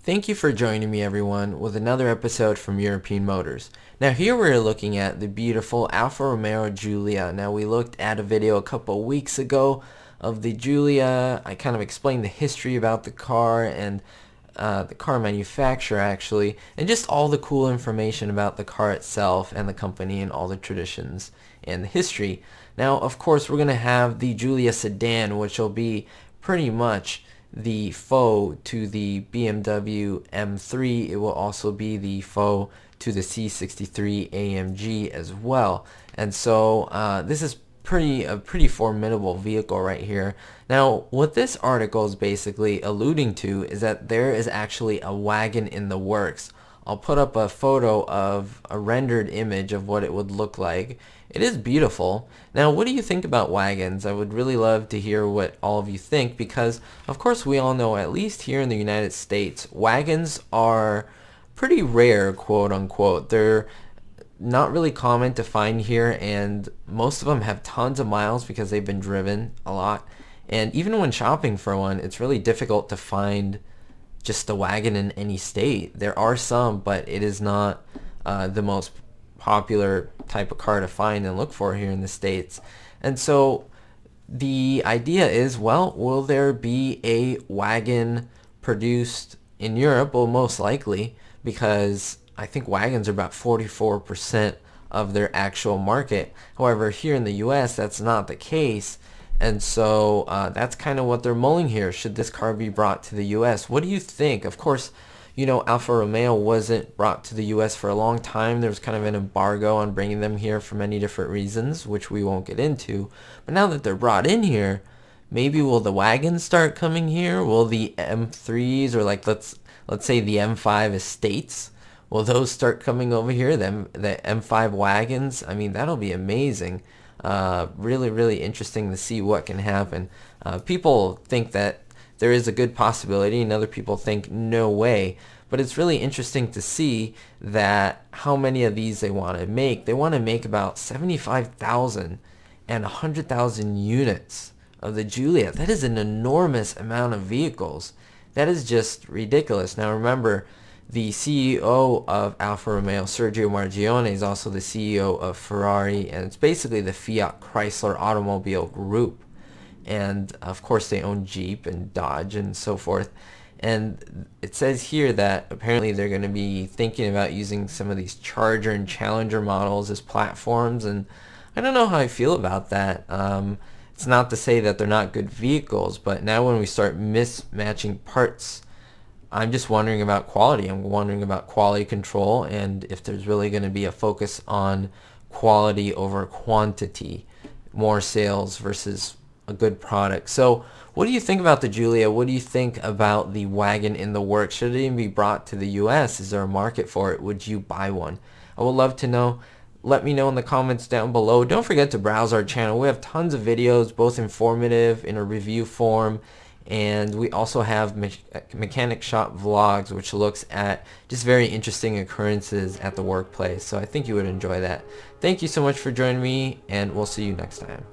Thank you for joining me everyone with another episode from European Motors. Now here we're looking at the beautiful Alfa Romeo Giulia. Now we looked at a video a couple weeks ago of the Giulia. I kind of explained the history about the car and the car manufacturer actually, and just all the cool information about the car itself and the company and all the traditions and the history. Now of course we're going to have the Giulia sedan, which will be pretty much the foe to the BMW M3. It will also be the foe to the C63 AMG as well. And so this is a pretty formidable vehicle right here. Now what this article is basically alluding to is that there is actually a wagon in the works. I'll put up a photo of a rendered image of what it would look like. It is beautiful. Now, what do you think about wagons? I would really love to hear what all of you think, because of course we all know, at least here in the United States, wagons are pretty rare, quote unquote. They're not really common to find here, and most of them have tons of miles because they've been driven a lot. And even when shopping for one, it's really difficult to find just a wagon in any state. There are some, but it is not the most popular type of car to find and look for here in the States. And so the idea is, well, will there be a wagon produced in Europe? Well, most likely, because I think wagons are about 44% of their actual market. However, here in the US, that's not the case. And so that's kind of what they're mulling here. Should this car be brought to the US? What do you think? Of course, you know, Alfa Romeo wasn't brought to the US for a long time. There was kind of an embargo on bringing them here for many different reasons, which we won't get into. But now that they're brought in here, maybe will the wagons start coming here? Will the M3s, or like let's say the M5 estates, will those start coming over here? The M5 wagons? I mean, that'll be amazing. Really interesting to see what can happen. People think that there is a good possibility, and other people think no way. But it's really interesting to see that how many of these they want to make. They want to make about 75,000 and 100,000 units of the Giulia. That is an enormous amount of vehicles. That is just ridiculous. Now remember, the CEO of Alfa Romeo, Sergio Marchionne, is also the CEO of Ferrari, and it's basically the Fiat Chrysler automobile group. And of course they own Jeep and Dodge and so forth. And it says here that apparently they're going to be thinking about using some of these Charger and Challenger models as platforms, and I don't know how I feel about that. It's not to say that they're not good vehicles, but now when we start mismatching parts, I'm just wondering about quality. I'm wondering about quality control, and if there's really going to be a focus on quality over quantity, more sales versus a good product. So what do you think about the Giulia? What do you think about the wagon in the works? Should it even be brought to the US? Is there a market for it? Would you buy one? I would love to know. Let me know in the comments down below. Don't forget to browse our channel. We have tons of videos, both informative in a review form, and we also have mechanic shop vlogs, which looks at just very interesting occurrences at the workplace. So I think you would enjoy that. Thank you so much for joining me, and we'll see you next time.